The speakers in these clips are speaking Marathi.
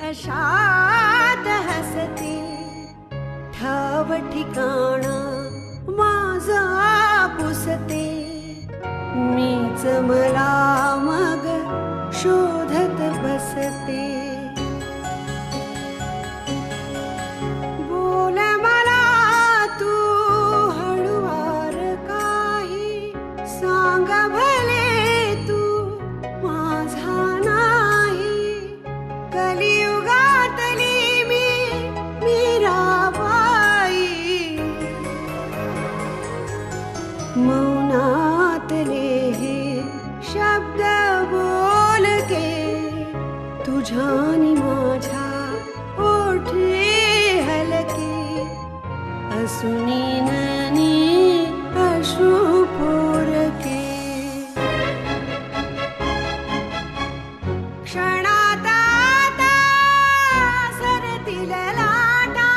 अशात हसते ठाव ठिकाण माझा पुसते मीच मला मग शोधत बसते बोल मला तू हळुवार काही सांग भले तू माझा नाही कलियुगातली मीराबाई मौनातले हे शब्द बोलके तुझ्यानी माझ्या ओठे हलके असुनी ननी अश्रू पोरके क्षणात आता सरतील लाटा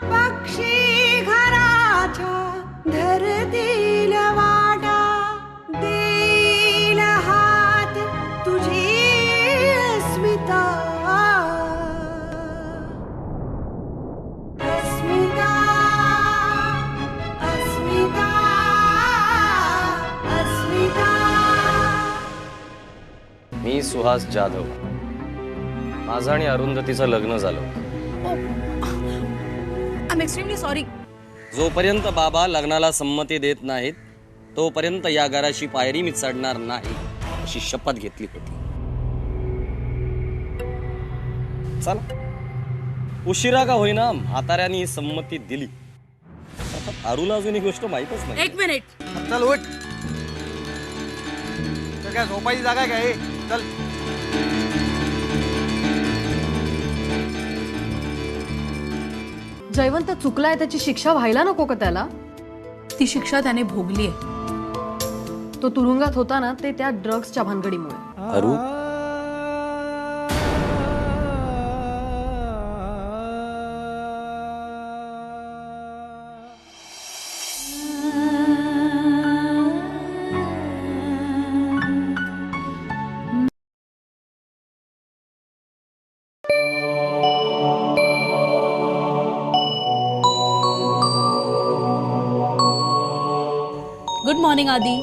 पक्षी घराच्या धरतील वाटा देईल हात तुझी अस्मिता अस्मिता अस्मिता अस्मिता. मी सुहास जाधव. माझं आणि अरुंधतीचं लग्न झालं. I am extremely sorry. जोपर्यंत बाबा लग्नाला संमती देत नाहीत तोपर्यंत या घराची पायरी मी चढणार नाही अशी शपथ घेतली होती. चला उशिरा का होईना म्हाताऱ्यांनी संमती दिली. आरूला अजून ही गोष्ट माहीतच नाही. एक मिनिट. चल उठ. काय झोपायची जागा काय? चल. जयवंत चुकलाय त्याची शिक्षा व्हायला नको का त्याला? ती शिक्षा त्याने भोगली आहे. तो तुरुंगात होता ना ते त्या ड्रग्सच्या भानगडीमुळे. आरू गुड मॉर्निंग आदी.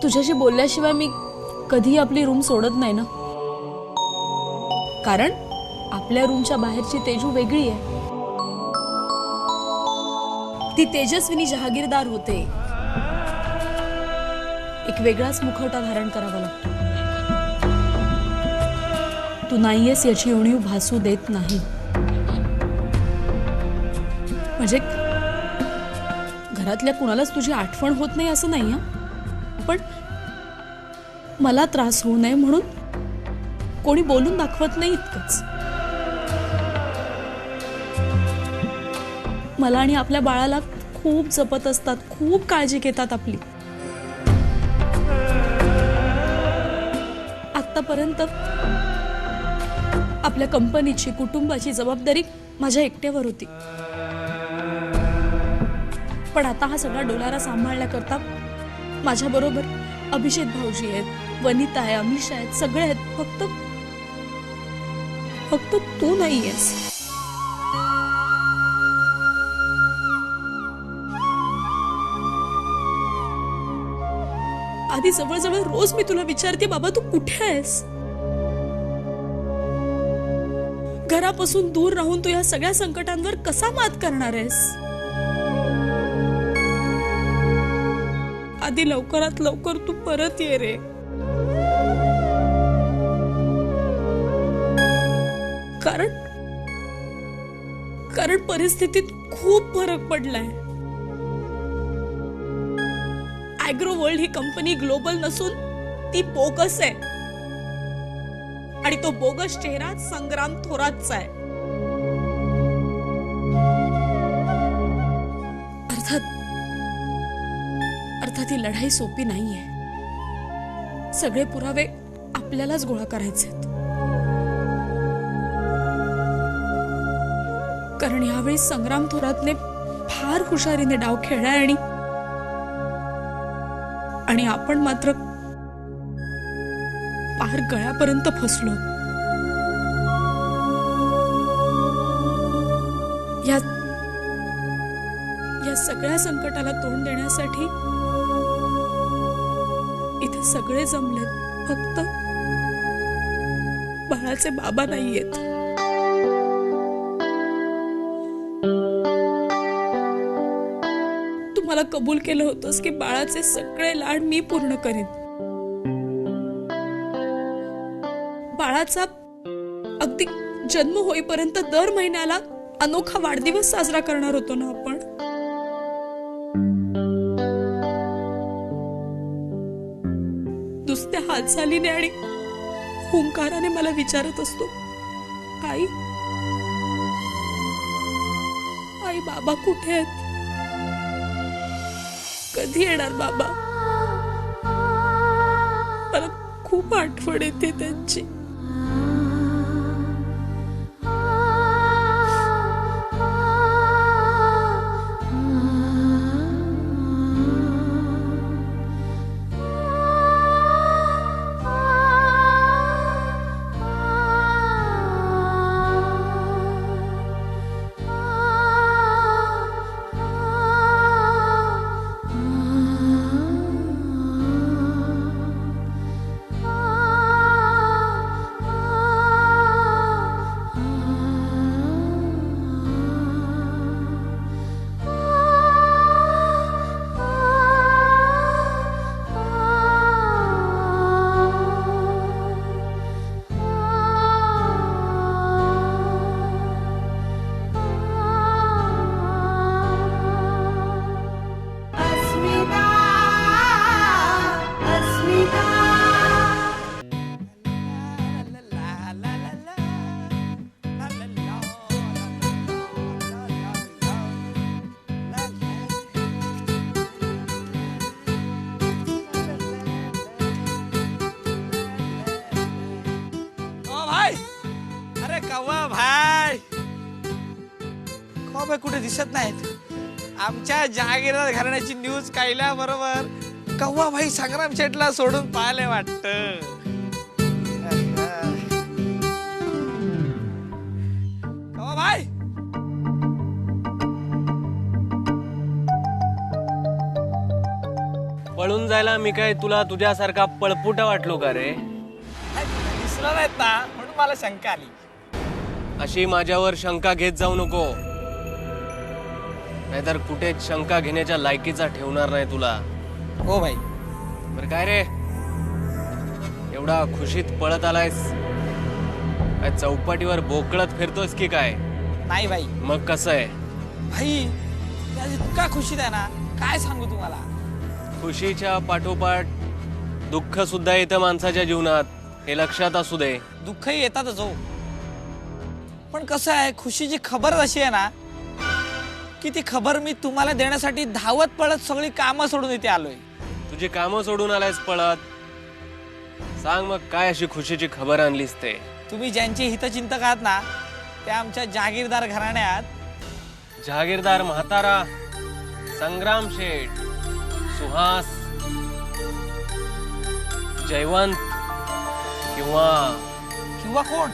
तुझ्याशी बोलल्याशिवाय मी कधी आपली रूम सोडत नाही ना. कारण आपल्या रूमच्या बाहेरची तेजू वेगळी आहे. ती तेजस्विनी जहागीरदार होते. एक वेगळाच मुखवटा धारण करावा लागतो. तू नाहीयेस याची उणीव भासू देत नाही. म्हणजे घरातल्या कुणालाच तुझी आठवण होत नाही असं नाही. पण मला त्रास होऊ नये म्हणून कोणी बोलून दाखवत नाही इतकंच. मला आणि आपल्या बाळाला खूप जपत असतात, खूप काळजी घेतात आपली. आतापर्यंत आपल्या कंपनीची कुटुंबाची जबाबदारी माझ्या एकट्यावर होती. पण आता हा सगळा डोलारा सांभाळण्याकरता माझ्या बरोबर अभिषेक भाऊजी आहेत, वनिता आहे, अमिषा आहेत, सगळे आहेत. फक्त तू नाहीयेस. आधी जवळजवळ रोज मी तुला विचारते बाबा तू कुठे आहेस. घरापासून दूर राहून तू या सगळ्या संकटांवर कसा मात करणार आहेस. आधी लवकरात लवकर तू परत ये रे. कारण परिस्थितीत खूप फरक पडलाय. ॲग्रो वर्ल्ड ही कंपनी ग्लोबल नसून ती बोगस आहे. आणि तो बोगस चेहरा संग्राम थोरातचा आहे. अर्थात अर्थात ही लढाई सोपी नाहीये. सगळे पुरावे आपल्यालाच गोळा करायचे. कारण यावेळी संग्राम थोरातने फार हुशारीने डाव खेळलाय आणि आपण मात्र पार गळ्यापर्यंत फसलो. या सगळ्या संकटाला तोंड देण्यासाठी इथे सगळे जमलेत. फक्त बाळाचे बाबा नाहीयेत. तुम्हाला कबूल केलं होतंस की बाळाचे सगळे लाड मी पूर्ण करीन. बाळाचा अगदी जन्म होईपर्यंत दर महिन्याला अनोखा वाढदिवस साजरा करणार होतो ना आपण. नुसत्या हालचालीने आणि हुंकाराने मला विचारत असतो, आई आई बाबा कुठे आहेत? कधी येणार बाबा? मला खूप आठवण येते त्यांची. कुठे दिसत नाहीत. आमच्या जहागीरदार घराण्याची न्यूज काढल्या बरोबर कव्वा भाई संग्राम शेटला सोडून पाहिले वाटत. कव्वा भाई पळून जायला मी काय तुला तुझ्यासारखा पळपुटा वाटलो का रे? दिसलं नाहीत ना म्हणून मला शंका आली. अशी माझ्यावर शंका घेत जाऊ नको, नाहीतर कुठेच शंका घेण्याच्या लायकीचा ठेवणार नाही तुला. हो भाई. बरं काय रे, एवढा खुशीत पळत आलायस? काय चौपाटीवर बोकळत फिरतोस की काय? नाही भाई. मग कसं आहे भाई? इतका खुशीत आहे ना, काय सांगू तुम्हाला. खुशीच्या पाठोपाठ दुःख सुद्धा येतं माणसाच्या जीवनात, हे लक्षात असू दे. दुःखही येतातच हो, पण कसं आहे, खुशीची खबर अशी आहे ना की ती खबर मी तुम्हाला देण्यासाठी धावत पळत सगळी कामं सोडून इथे आलोय. तुझी कामं सोडून आलायस पळत? सांग मग काय अशी खुशीची खबर आणलीस ते? तुम्ही ज्यांचे हितचिंतक आहात ना, ते आमच्या जहागीरदार घराण्यात. जहागीरदार म्हातारा, संग्राम शेठ, सुहास, जयवंत किंवा कोण?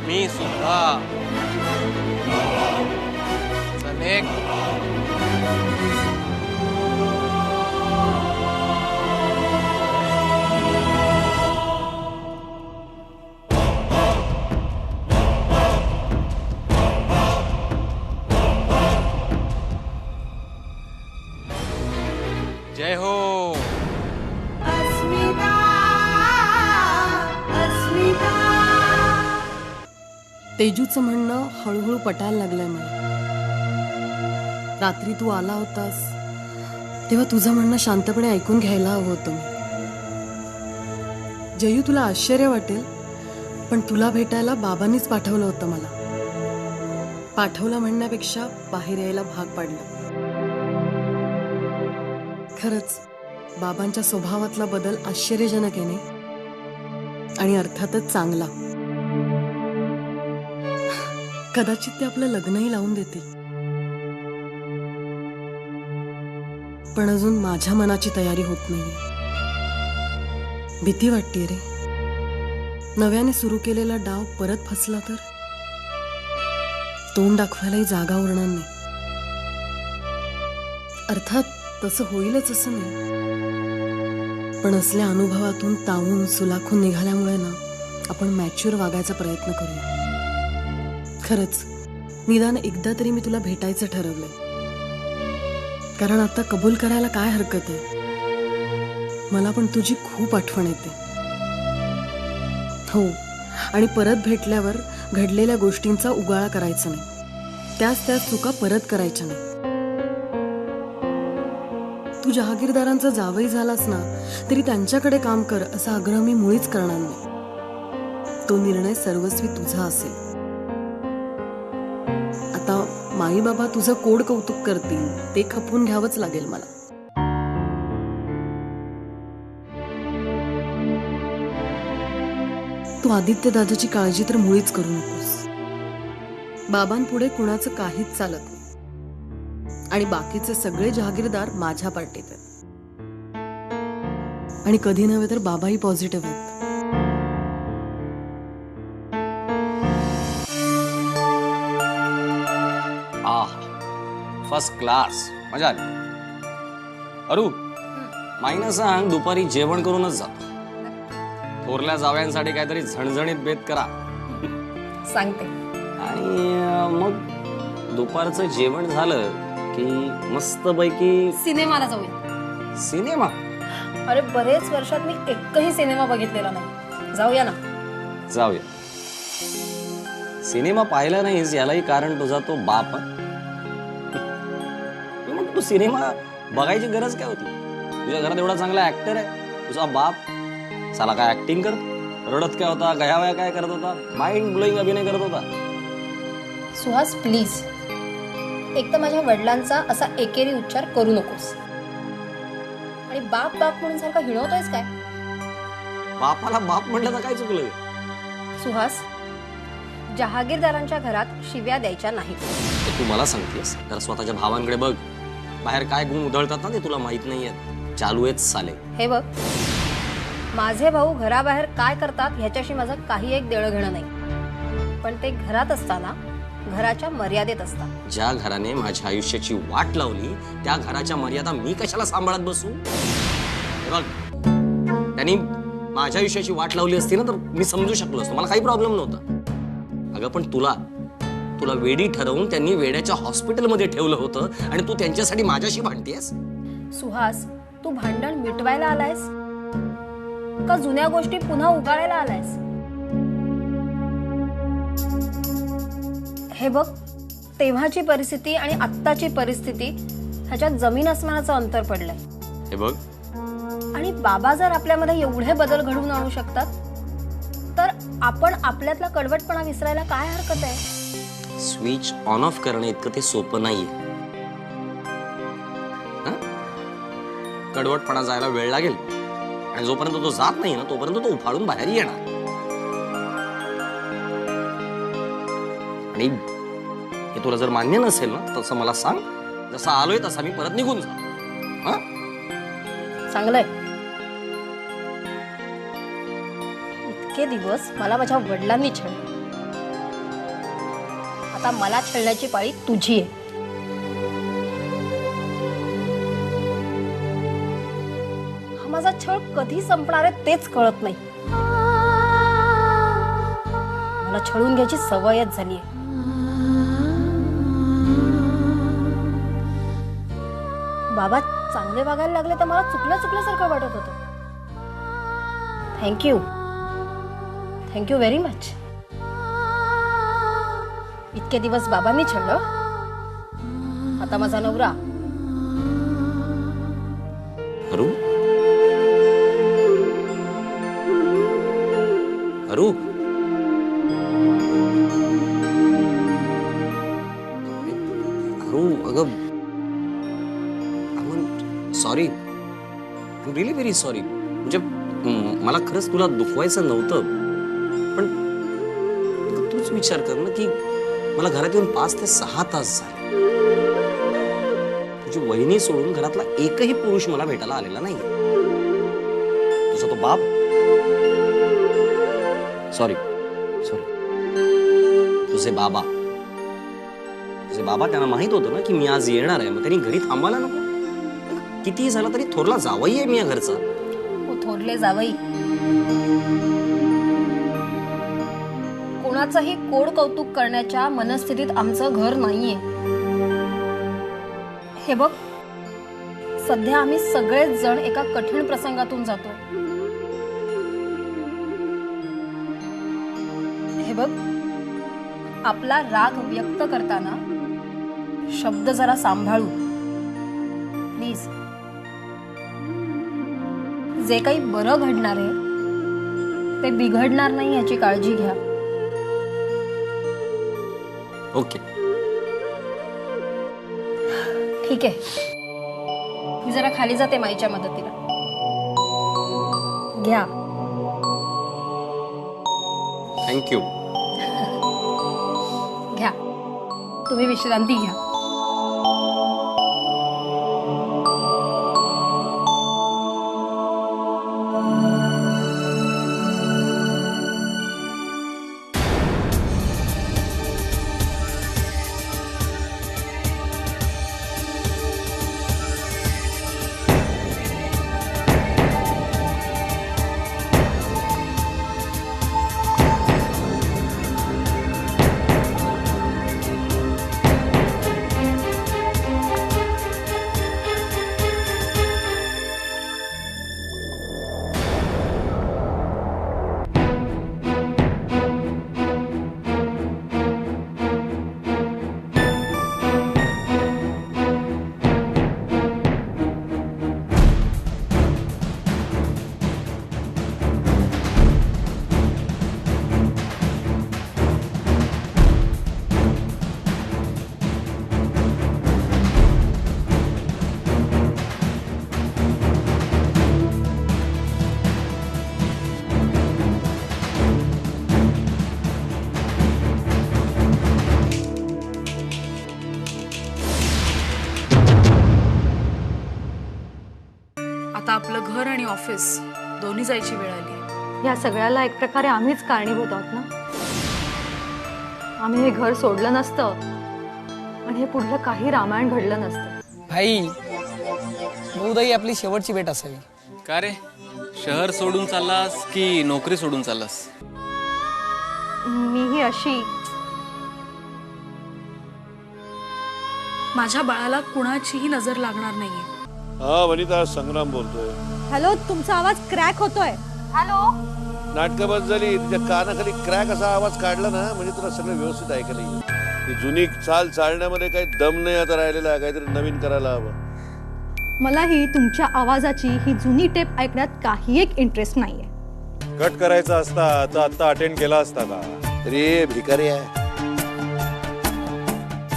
मी सुद्धा. अनेक जय हो. अस्मिता अस्मिता. तेजूचं म्हणणं हळूहळू पटायला लागलंय मला. रात्री तू आला होतास तेव्हा तुझं म्हणणं शांतपणे ऐकून घ्यायला हवं होतं मी. जयू, तुला आश्चर्य वाटेल पण तुला भेटायला बाबांनीच पाठवलं होतं मला. पाठवलं म्हणण्यापेक्षा बाहेर यायला भाग पाडलं. खरंच बाबांच्या स्वभावातला बदल आश्चर्यजनक आहे नाही, आणि अर्थातच चांगला. कदाचित ते आपलं लग्नही लावून देतील. पण अजून माझ्या मनाची तयारी होत नाहीये. भीती वाटते रे. नव्याने सुरू केलेला डाव परत फसला तर तोंड दाखवायलाही जागा उरणार नाही. अर्थात तसं होईलच असं नाही, पण असल्या अनुभवातून तावून सुलाखून निघाल्यामुळे ना आपण मॅच्युअर वागायचा प्रयत्न करूया. खरंच निदान एकदा तरी मी तुला भेटायचं ठरवलंय. कारण आता कबूल करायला काय हरकत आहे. मला पण तुझी खूप आठवण येते. हो, आणि परत भेटल्यावर घडलेल्या गोष्टींचा उगाळा करायचा नाही. त्याच चुका परत करायच्या नाही. तू जहागीरदारांचा जावई झालास ना तरी त्यांच्याकडे काम कर असा आग्रह मी मुळीच करणार नाही. तो निर्णय सर्वस्वी तुझा असेल. आता माई बाबा तुझं कोड कौतुक करतील ते खपून घ्यावंच लागेल मला. तू आदित्य दादाची काळजी तर मुळीच करू नकोस. बाबांपुढे कुणाचं काहीच चालत नाही, आणि बाकीचे सगळे जहागीरदार माझ्या पार्टीत आहेत. आणि कधी नव्हे तर बाबाही पॉझिटिव्ह आहेत. फर्स्ट क्लास, मजा आली. अरू, माईना सांग दुपारी जेवण करूनच जातो. थोरल्या जावयांसाठी काहीतरी झणझणीत बेत करा. सांगते. आणि मग दुपारचं जेवण झालं की मस्तपैकी सिनेमाला जाऊया. सिनेमा. अरे बरेच वर्षात मी एकही सिनेमा बघितलेला नाही. जाऊया ना. जाऊया. सिनेमा पाहिला नाहीस यालाही कारण तुझा तो बाप. मग तू सिनेमा बघायची गरज काय होती? तुझ्या घरात एवढा चांगला ऍक्टर आहे तुझा बाप. साला काय ऍक्टिंग करत, रडत काय होता, गयावया काय करत होता, माइंड ब्लोईंग अभिनय करत होता. सुहास प्लीज, एक तर माझ्या वडिलांचा असा एकेरी उच्चार करू नकोस. आणि बाप बाप म्हणून सारखा हिणवतोयस काय? बापाला बाप म्हणलं तर काय चुकलं? सुहास, जहागीरदारांच्या घरात शिव्या द्यायच्या नाहीत. तू मला सांगतेस तर स्वतःच्या भावांकडे बघ. बाहेर काय गुण उधळतात ना ते तुला माहित नाहीये. चालू आहेत साले. हे बघ, माझे भाऊ घराबाहेर काय करतात ह्याच्याशी माझं काही एक देणं घेणं नाही. पण ते घरात असताना घराच्या मर्यादेत असतात. ज्या घराने माझ्या आयुष्याची वाट लावली त्या घराच्या मर्यादा मी कशाला सांभाळत बसू? बघ, त्यांनी माझ्या आयुष्याची वाट लावली असती ना तर मी समजू शकलो असतो. मला काही प्रॉब्लेम नव्हता. अगं पण तुला वेडी ठरवून त्यांनी वेड्याच्या हॉस्पिटलमध्ये ठेवलं होतं आणि तू त्यांच्यासाठी माझ्याशी भांडतेस. सुहास, तू भांडण मिटवायला आलायस का जुन्या गोष्टी पुन्हा उगाळायला आलायस? हे बघ, तेव्हाची परिस्थिती आणि आत्ताची परिस्थिती ह्याच्यात जमीन आसमानाचं अंतर पडलंय. हे बघ, आणि बाबा जर आपल्यामध्ये एवढे बदल घडवून आणू शकतात तर आपण आपल्यातला कडवटपणा विसरायला काय हरकत आहे? स्विच ऑन ऑफ करणे इतकं ते सोपं नाहीये. कडवटपणा जायला वेळ लागेल आणि जोपर्यंत तो जात नाही ना तोपर्यंत तो उफाळून बाहेर येणार. आणि हे तुला जर मान्य नसेल ना तसं मला सांग. जसा आलोय तसा मी परत निघून जा. चांगलंय. इतके दिवस मला माझ्या वडिलांनी छळलं. आता मला छळण्याची पाळी तुझी आहे. हा माझा छळ कधी संपणार आहे तेच कळत नाही. मला छळून घ्यायची सवयच झाली आहे. बाबा चांगले वागायला लागले तर मला चुकल्यासारखं वाटत होतं. Thank you very much. इतके दिवस बाबांनी छळलं, आता माझा नवरा. अरू, अरू, अगं सॉरी, रिअली व्हेरी सॉरी. म्हणजे मला खरंच तुला दुखवायचं नव्हतं, पण तूच विचार कर ना की मला घरात येऊन 5 ते 6 तास झाले. तुझी वहिनी सोडून घरातला एकही पुरुष मला भेटायला आलेला नाही. तुझा तो बाप, सॉरी सॉरी, तुझे बाबा त्यांना माहित होतं ना की मी आज येणार आहे, मग त्यांनी घरी थांबायला नको? कितीही झालं तरी थोरला जावई आहे मी या घरचा. हो थोरले जावई, कोणाचंही कोड कौतुक करण्याच्या मनस्थितीत आमचं घर नाहीये. हे बघ, सध्या आम्ही सगळेच जण एका कठीण प्रसंगातून जातोय. हे बघ, आपला राग व्यक्त करताना शब्द जरा सांभाळू प्लीज. जे काही बरं घडणार आहे ते बिघडणार नाही याची काळजी घ्या. ओके ठीक आहे, मी जरा खाली जाते माईच्या मदतीला. घ्या. थँक्यू. घ्या, तुम्ही विश्रांती घ्या. आता आपलं घर आणि ऑफिस दोन्ही जायची वेळ आली. या सगळ्याला एक प्रकारे आम्हीच कारणीभूत आहोत ना. आम्ही हे घर सोडलं नसतं आणि हे पुढलं काही रामायण घडलं नसतं. भाई, बहुधाही आपली शेवटची भेट असावी. का रे, शहर सोडून चाललास की नोकरी सोडून चाललास? मीही अशी. माझ्या बाळाला कुणाचीही नजर लागणार नाहीये. हा वनिता, संग्राम बोलतोय. हॅलो, तुमचा आवाज क्रॅक होतोय. हॅलो, नाटकं बस झाली, तुझ्या कानाखाली क्रॅक असा आवाज काढला ना म्हणजे तुला सगळं व्यवस्थित ऐकायला येईल. ती जुनी चाल चालण्यामध्ये काही दम नाही आता राहिलेला, काहीतरी नवीन करायला हवं. मलाही तुमच्या आवाजाची ही जुनी टेप ऐकण्यात काही एक इंटरेस्ट नाहीये. कट करायचा असता तर आता अटेंड केला असता का? रे भिकारी आहे.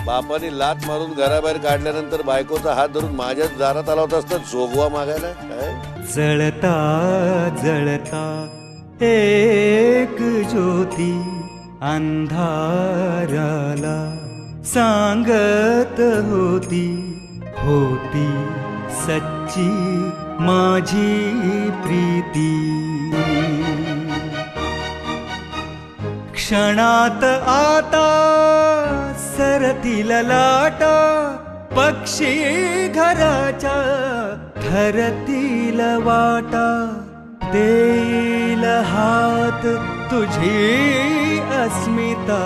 बापाने लात मारून घराबाहेर काढल्यानंतर बायकोचा हात धरून माझ्याच दारात आला होता असता जोगवा मागायला. काय जळता जळता एक ज्योती अंधाराला सांगत होती, होती सच्ची माझी प्रीती. क्षणात आता सरतील लाटा, पक्षी घराच्या ठरतील वाटा. देईल हात तुझी अस्मिता.